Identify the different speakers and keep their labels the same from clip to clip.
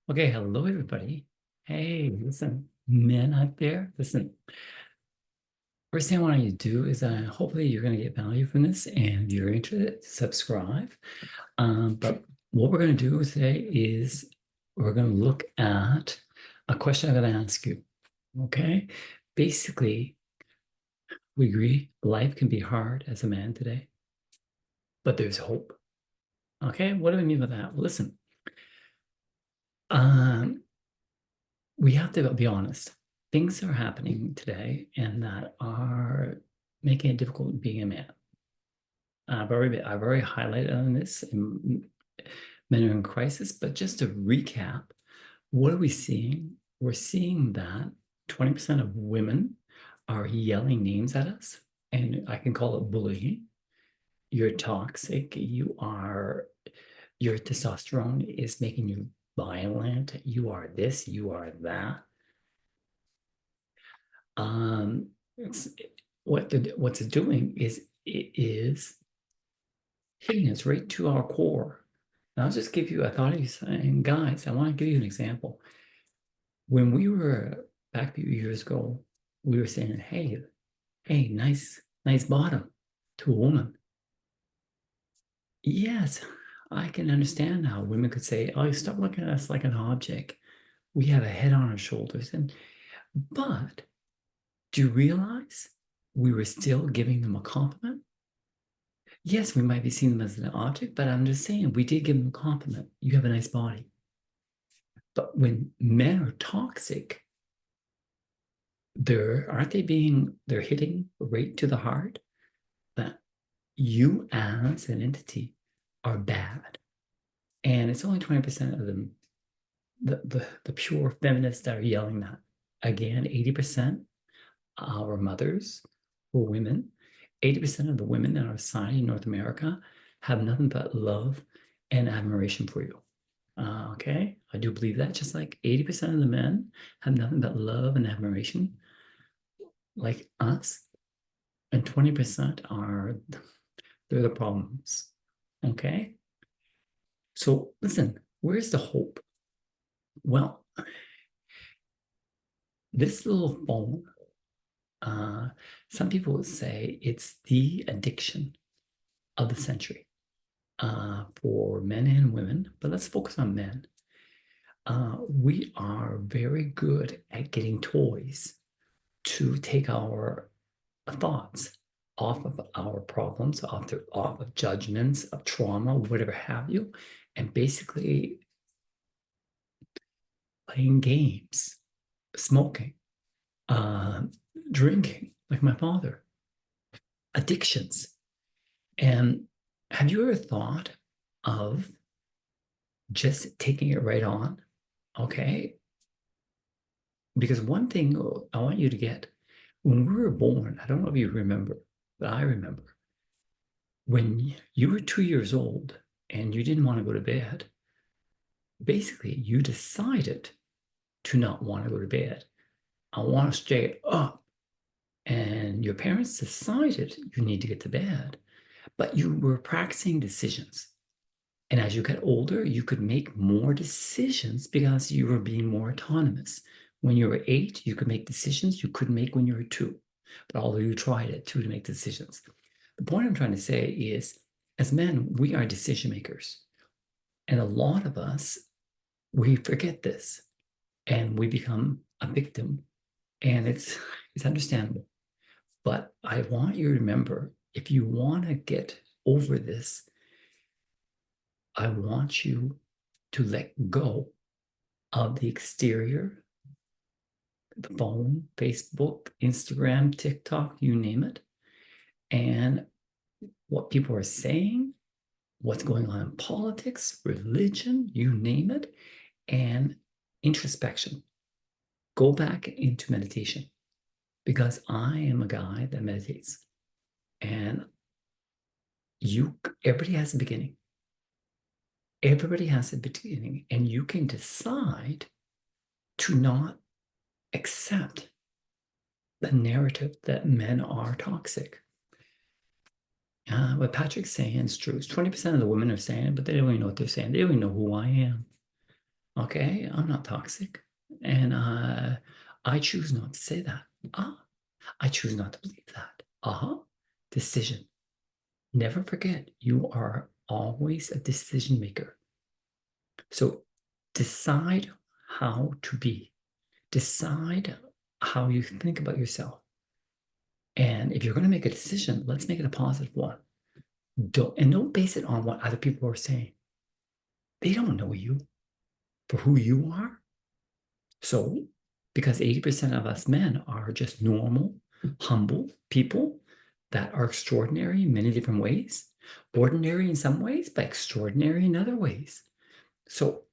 Speaker 1: Okay, hello everybody. Hey, listen, men out there, listen. First thing I want you to do is hopefully you're going to get value from this, and if you're interested, subscribe. But what we're going to do today is we're going to look at a question I'm going to ask you. Okay, basically, we agree life can be hard as a man today, but there's hope. Okay, what do I mean by that? Well, listen, um, we have to be honest. Things are happening today and that are making it difficult being a man. I've already highlighted on this in Men Are in Crisis, but just to recap, what are we seeing? We're seeing that 20% of women are yelling names at us, and I can call it bullying. You're toxic. Your testosterone is making you violent. You are this, you are that. It's what's it doing is it is hitting us right to our core. And I'll just give you, I thought of you saying, guys, I want to give you an example. When we were back a few years ago, we were saying, hey, nice bottom to a woman. Yes, I can understand how women could say, oh, stop looking at us like an object. We have a head on our shoulders. But do you realize we were still giving them a compliment? Yes, we might be seeing them as an object, but I'm just saying we did give them a compliment. You have a nice body. But when men are toxic, they're hitting right to the heart that you as an entity are bad. And it's only 20% of them, the pure feminists that are yelling that. Again, 80% our mothers were women. 80% of the women in our society in North America have nothing but love and admiration for you. Okay, I do believe that. Just like 80% of the men have nothing but love and admiration, like us, and 20% they're the problems. Okay, so listen, where's the hope? Well, this little phone, some people would say it's the addiction of the century for men and women, but let's focus on men. We are very good at getting toys to take our thoughts off of our problems, off of judgments, of trauma, whatever have you, and basically playing games, smoking, uh, drinking, like my father, addictions. And have you ever thought of just taking it right on? Okay. Because one thing I want you to get when we were born, I don't know if you remember, but I remember when you were 2 years old and you didn't want to go to bed, basically you decided to not want to go to bed. I want to stay up. And your parents decided you need to get to bed, but you were practicing decisions. And as you got older, you could make more decisions because you were being more autonomous. When you were 8, you could make decisions you couldn't make when you were 2. But although you tried at 2 to make decisions. The point I'm trying to say is, as men, we are decision makers. And a lot of us, we forget this and we become a victim. And it's understandable. But I want you to remember, if you want to get over this, I want you to let go of the exterior, the phone, Facebook, Instagram, TikTok, you name it, and what people are saying, what's going on in politics, religion, you name it, and introspection. Go back into meditation because I am a guy that meditates. And everybody has a beginning. Everybody has a beginning, and you can decide to not accept the narrative that men are toxic. What Patrick's saying is true. 20% of the women are saying it, but they don't even know what they're saying. They don't even know who I am. Okay, I'm not toxic. And I choose not to say that. I choose not to believe that. Decision. Never forget, you are always a decision maker. So decide how to be. Decide how you think about yourself. And if you're going to make a decision, let's make it a positive one. Don't base it on what other people are saying. They don't know you for who you are. So, because 80% of us men are just normal, humble people that are extraordinary in many different ways, ordinary in some ways, but extraordinary in other ways. So,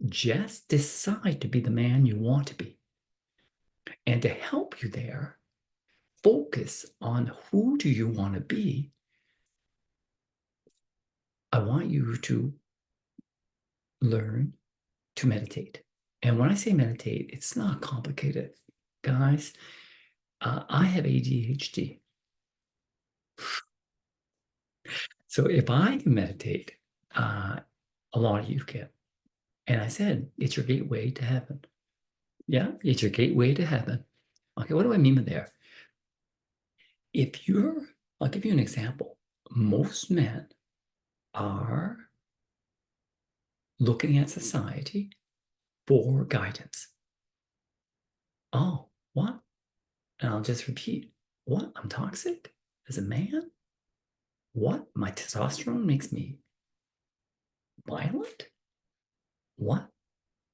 Speaker 1: just decide to be the man you want to be. And to help you there, focus on who do you want to be. I want you to learn to meditate. And when I say meditate, it's not complicated. Guys, I have ADHD. So if I can meditate, a lot of you can. And I said, it's your gateway to heaven. Yeah, it's your gateway to heaven. Okay, what do I mean by there? I'll give you an example. Most men are looking at society for guidance. Oh, what? And I'll just repeat, what? I'm toxic as a man? What? My testosterone makes me violent? What?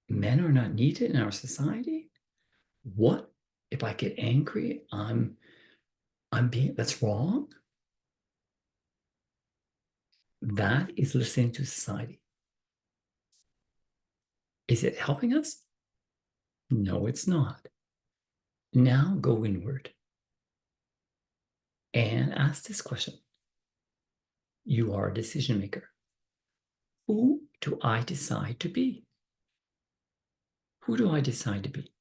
Speaker 1: Men are not needed in our society? What? If I get angry, that's wrong? That is listening to society. Is it helping us? No, it's not. Now go inward and ask this question. You are a decision maker. Who do I decide to be? Who do I decide to be?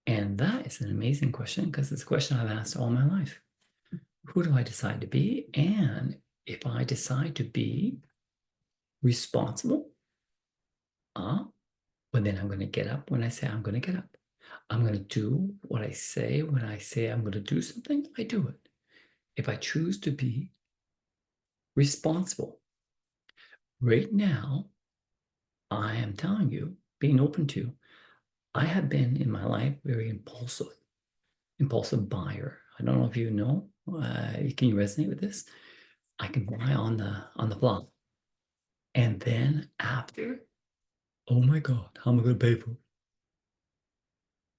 Speaker 1: And that is an amazing question because it's a question I've asked all my life. Who do I decide to be? And if I decide to be responsible, well, then I'm going to get up when I say I'm going to get up. I'm going to do what I say. When I say I'm going to do something, I do it. If I choose to be responsible, right now, I am telling you, being open to, I have been in my life very impulsive buyer. I don't know if you know, can you resonate with this? I can buy on the fly. And then after, oh my God, how am I going to pay for it?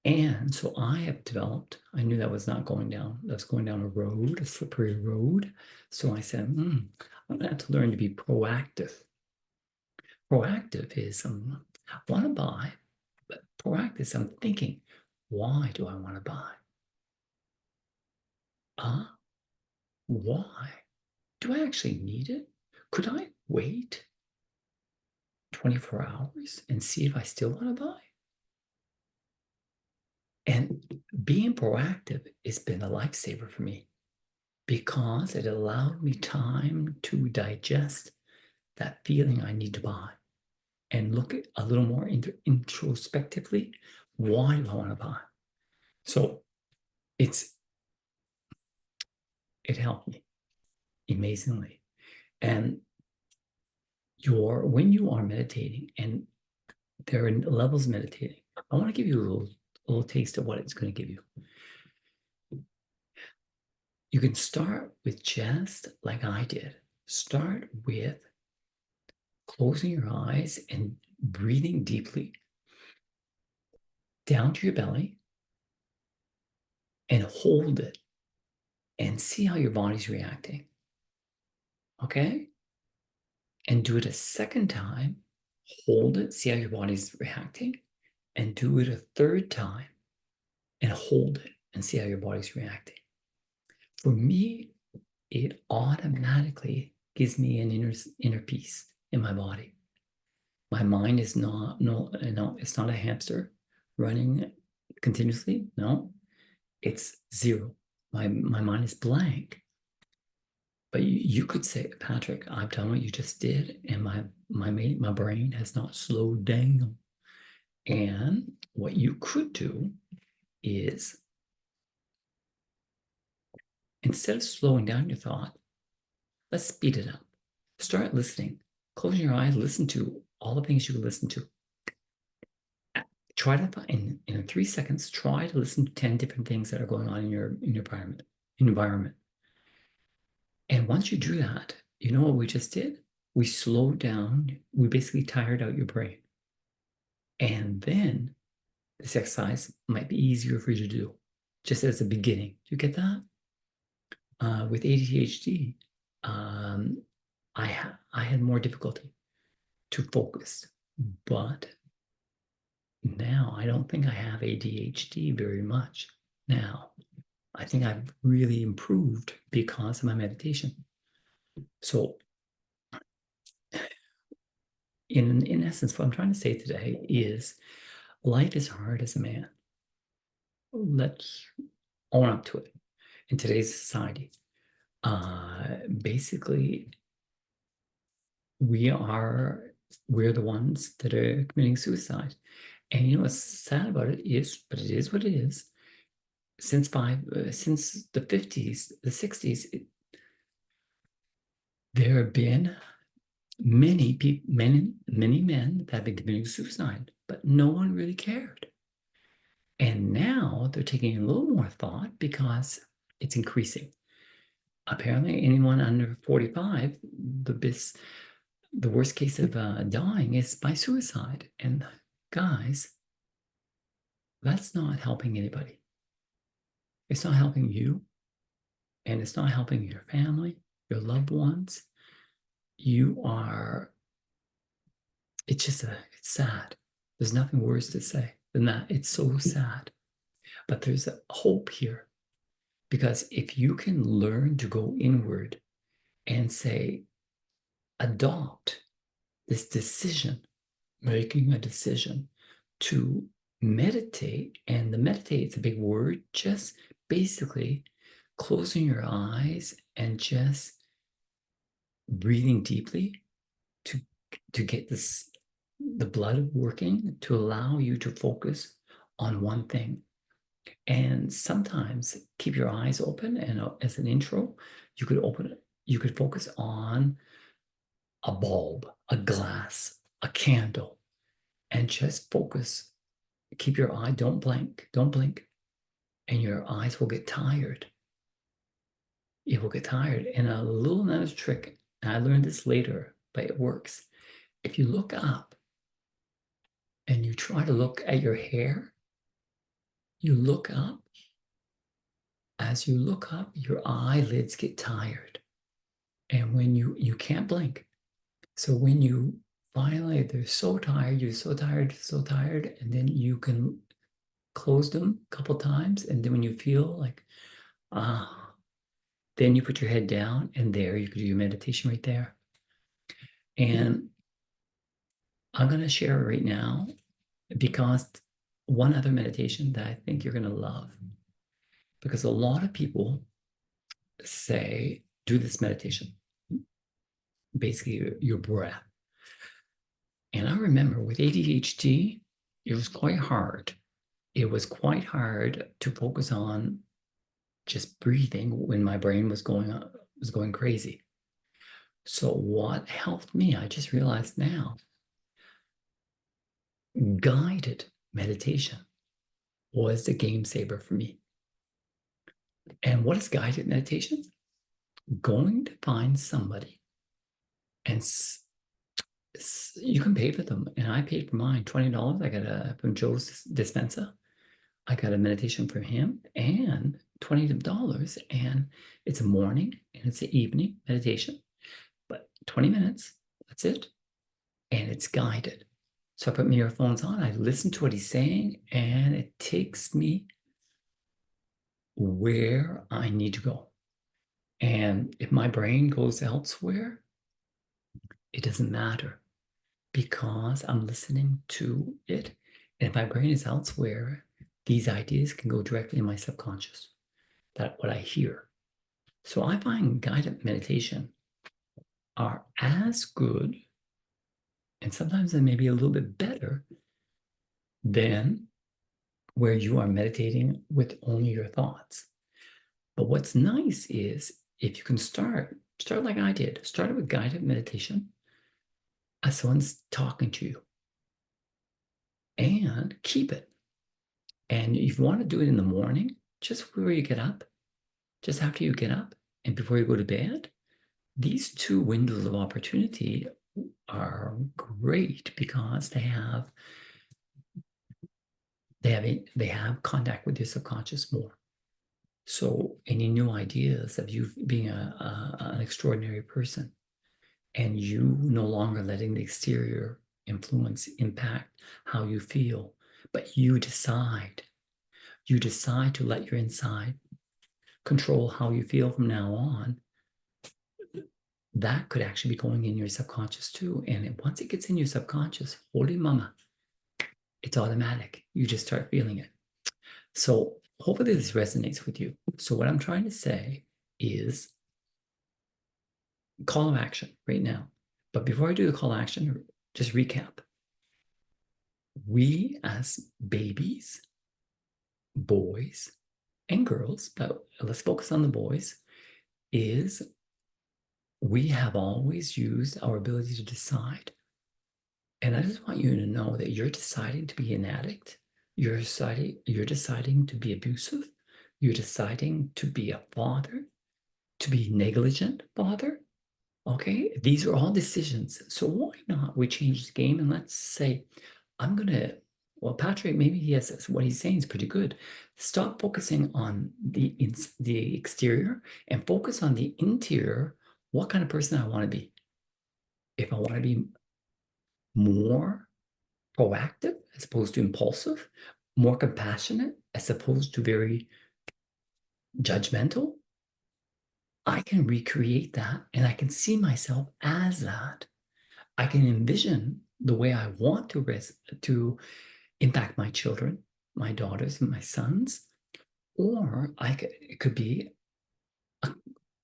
Speaker 1: And so I have developed, I knew that was not going down. That's going down a road, a slippery road. So I said, I'm going to have to learn to be proactive. Proactive is, I want to buy, but proactive is I'm thinking, why do I want to buy? Why? Do I actually need it? Could I wait 24 hours and see if I still want to buy? And being proactive has been a lifesaver for me because it allowed me time to digest that feeling I need to buy and look at a little more introspectively. Why do I want to buy? So it helped me amazingly. And when you are meditating, and there are levels of meditating, I want to give you a little taste of what it's going to give you. You can start with just like I did. Start with closing your eyes and breathing deeply down to your belly and hold it and see how your body's reacting. Okay? And do it a second time. Hold it, see how your body's reacting, and do it a third time and hold it and see how your body's reacting. For me, it automatically gives me an inner peace in my body. My mind is it's not a hamster running continuously. No, it's zero. My mind is blank. But you could say, Patrick, I've done what you just did, and my brain has not slowed down. And what you could do is, instead of slowing down your thought, let's speed it up. Start listening. Close your eyes, listen to all the things you listen to. Try to, in 3 seconds, try to listen to 10 different things that are going on in your environment. And once you do that, you know what we just did? We slowed down, we basically tired out your brain. And then this exercise might be easier for you to do, just as a beginning. Do you get that? With ADHD, I had more difficulty to focus, but now I don't think I have ADHD very much now. I think I've really improved because of my meditation. So in essence, what I'm trying to say today is life is hard as a man. Let's own up to it. In today's society, basically, we're the ones that are committing suicide. And you know what's sad about it is, but it is what it is. Since the 50s, the 60s, there have been many men that have been committing suicide, but no one really cared. And now they're taking a little more thought because it's increasing. Apparently, anyone under 45, the worst case of dying is by suicide. And guys, that's not helping anybody. It's not helping you, and it's not helping your family, your loved ones. It's sad. There's nothing worse to say than that. It's so sad. But there's a hope here, because if you can learn to go inward and say, adopt this decision, making a decision to meditate, and the meditate is a big word, just basically closing your eyes and just breathing deeply to get the blood working, to allow you to focus on one thing. And sometimes keep your eyes open, and as an intro, you could focus on a bulb, a glass, a candle, and just focus. Keep your eye, don't blink, and your eyes will get tired. It will get tired. And a little another trick, and I learned this later, but it works. If you look up and you try to look at your hair, you look up. As you look up, your eyelids get tired. And when you can't blink. So when you finally, they're so tired, you're so tired, and then you can close them a couple times. And then when you feel like, then you put your head down, and there you could do your meditation right there. And I'm going to share it right now, because one other meditation that I think you're going to love, because a lot of people say, do this meditation, basically your breath. And I remember with ADHD, it was quite hard. It was quite hard to focus on just breathing when my brain was going crazy. So what helped me, I just realized now, guided meditation was the game saver for me. And what is guided meditation? Going to find somebody, and you can pay for them. And I paid for mine $20. I got from Joe's Dispensa. I got a meditation from him, and $20, and it's a morning and it's an evening meditation, but 20 minutes, that's it. And it's guided. So I put my earphones on, I listen to what he's saying, and it takes me where I need to go. And if my brain goes elsewhere, it doesn't matter, because I'm listening to it. And if my brain is elsewhere, these ideas can go directly in my subconscious. That's what I hear. So I find guided meditation are as good, and sometimes they may be a little bit better than where you are meditating with only your thoughts. But what's nice is if you can start like I did, start with guided meditation as someone's talking to you and keep it. And if you want to do it in the morning, just before you get up, just after you get up and before you go to bed, these two windows of opportunity are great because they have contact with your subconscious more. So any new ideas of you being an extraordinary person and you no longer letting the exterior influence impact how you feel, but you decide to let your inside control how you feel from now on, that could actually be going in your subconscious too. And once it gets in your subconscious, holy mama, it's automatic. You just start feeling it. So hopefully this resonates with you. So what I'm trying to say is call of action right now. But before I do the call to action, just recap. We as babies, boys and girls, but let's focus on the boys, is we have always used our ability to decide. And I just want you to know that you're deciding to be an addict. You're deciding to be abusive. You're deciding to be a father, to be negligent father. Okay, these are all decisions. So why not we change the game and let's say, well, Patrick, maybe he has what he's saying is pretty good. Stop focusing on the exterior and focus on the interior. What kind of person I want to be? If I want to be more proactive as opposed to impulsive, more compassionate as opposed to very judgmental, I can recreate that and I can see myself as that. I can envision the way I want to impact my children, my daughters and my sons, or it could be a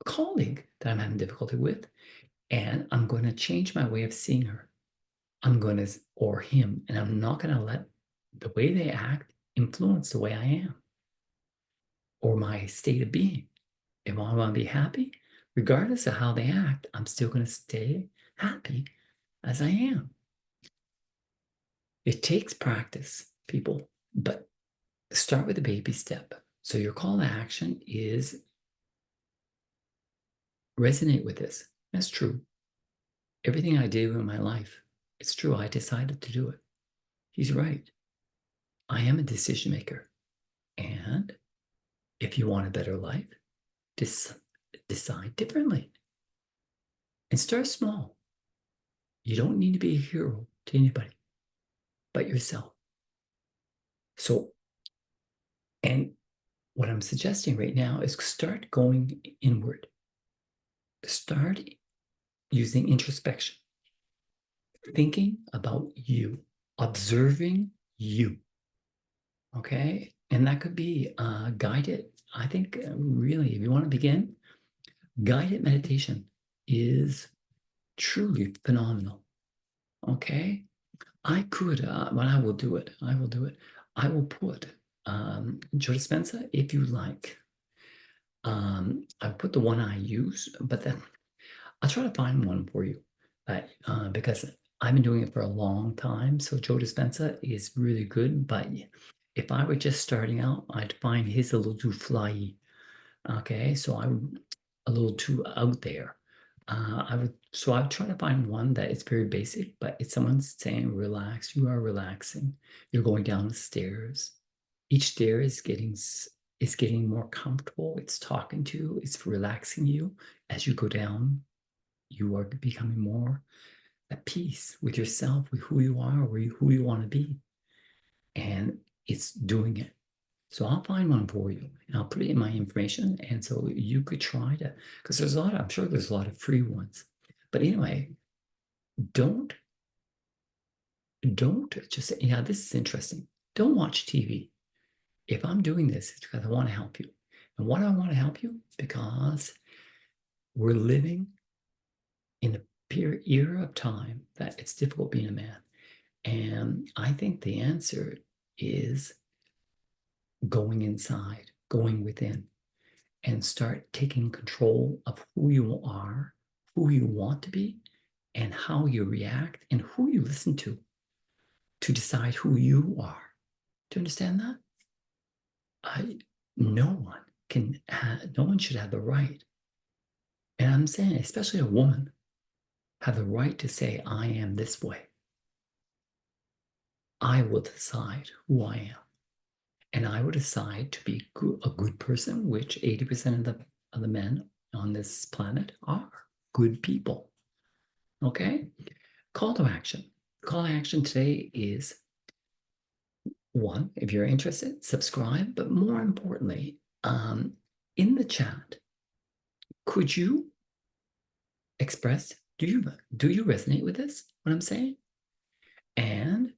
Speaker 1: colleague that I'm having difficulty with, and I'm going to change my way of seeing her. Or him, and I'm not going to let the way they act influence the way I am or my state of being. If I want to be happy, regardless of how they act, I'm still going to stay happy as I am. It takes practice, people, but start with a baby step. So your call to action is resonate with this. That's true. Everything I do in my life, it's true. I decided to do it. He's right. I am a decision maker. And if you want a better life, decide differently and start small. You don't need to be a hero to anybody but yourself. So, and what I'm suggesting right now is start going inward. Start using introspection, thinking about you, observing you. Okay. And that could be guided. I think really, if you want to begin, guided meditation is truly phenomenal. Okay. I could, but I will do it. I will put Joe Dispenza if you like. I'll put the one I use, but then I'll try to find one for you. Because I've been doing it for a long time. So Joe Dispenza is really good. But if I were just starting out, I'd find his a little too flyy. Okay. So I'm a little too out there. I would try to find one that is very basic, but it's someone saying, relax, you are relaxing. You're going down the stairs. Each stair is getting more comfortable. It's talking to you, it's relaxing you. As you go down, you are becoming more at peace with yourself, with who you are, who you want to be. And it's doing it. So I'll find one for you and I'll put it in my information. And so you could try to, because I'm sure there's a lot of free ones. But anyway, don't just say, yeah, this is interesting. Don't watch TV. If I'm doing this, it's because I want to help you. And why do I want to help you? Because we're living in a era of time that it's difficult being a man. And I think the answer is going inside, going within, and start taking control of who you are, who you want to be, and how you react, and who you listen to decide who you are. Do you understand that? No one no one should have the right, and I'm saying especially a woman, have the right to say, I am this way. I will decide who I am. And I will decide to be a good person, which 80% of the men on this planet are good people. Okay? Call to action. Call to action today is one, if you're interested, subscribe. But more importantly, in the chat, could you express, do you resonate with this, what I'm saying? And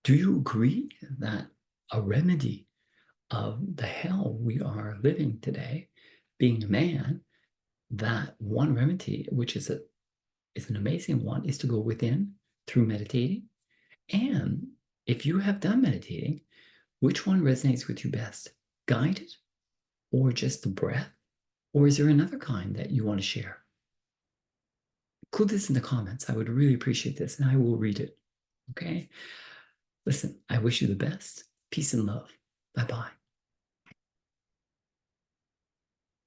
Speaker 1: do you agree that a remedy of the hell we are living today, being a man, that one remedy, which is an amazing one, is to go within through meditating? And if you have done meditating, which one resonates with you best? Guided or just the breath? Or is there another kind that you want to share? Include this in the comments. I would really appreciate this, and I will read it. Okay? Listen, I wish you the best. Peace and love. Bye-bye.